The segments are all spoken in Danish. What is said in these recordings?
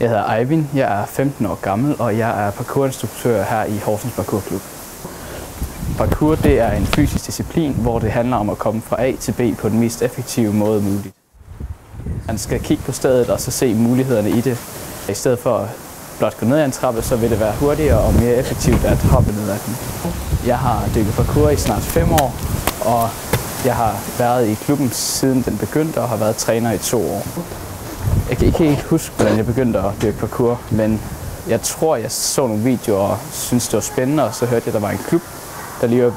Jeg hedder Eivind, jeg er 15 år gammel, og jeg er parkourinstruktør her i Horsens Parkourklub. Parkour det er en fysisk disciplin, hvor det handler om at komme fra A til B på den mest effektive måde muligt. Man skal kigge på stedet og så se mulighederne i det. I stedet for at blot gå ned ad en trappe, så vil det være hurtigere og mere effektivt at hoppe ned ad den. Jeg har dykket parkour i snart 5 år, og jeg har været i klubben siden den begyndte og har været træner i 2 år. Jeg kan ikke helt huske, hvordan jeg begyndte at dyrke parkour, men jeg tror, jeg så nogle videoer og syntes, det var spændende, og så hørte jeg, at der var en klub, der lige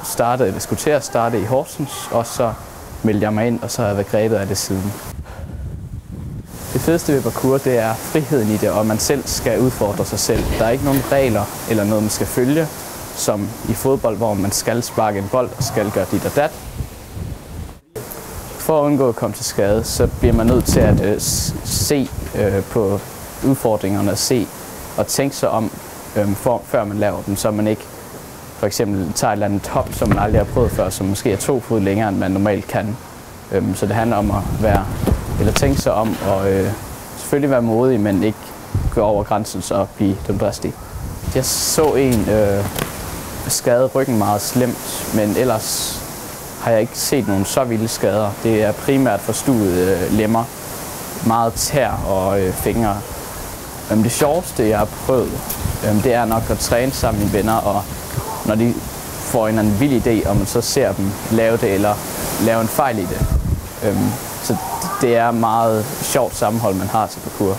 skulle til at starte i Horsens, og så meldte jeg mig ind, og så har jeg været grebet af det siden. Det fedeste ved parkour, det er friheden i det, og man selv skal udfordre sig selv. Der er ikke nogen regler eller noget, man skal følge, som i fodbold, hvor man skal sparke en bold og skal gøre dit og dat. For at undgå at komme til skade, så bliver man nødt til at se på udfordringerne og se og tænke sig om, før man laver dem, så man ikke for eksempel tager et eller andet hop, som man aldrig har prøvet før, som måske er 2 fod længere, end man normalt kan. Så det handler om at tænke sig om og selvfølgelig være modig, men ikke gå over grænsen og blive dumdristig. Jeg så en skade ryggen meget slemt, men ellers har jeg ikke set nogen så vilde skader. Det er primært forstuede lemmer, meget tær og fingre. Det sjoveste, jeg har prøvet, det er nok at træne sammen med venner, og når de får en vild idé, og man så ser dem lave det eller lave en fejl i det. Så det er meget sjovt sammenhold, man har til parkour.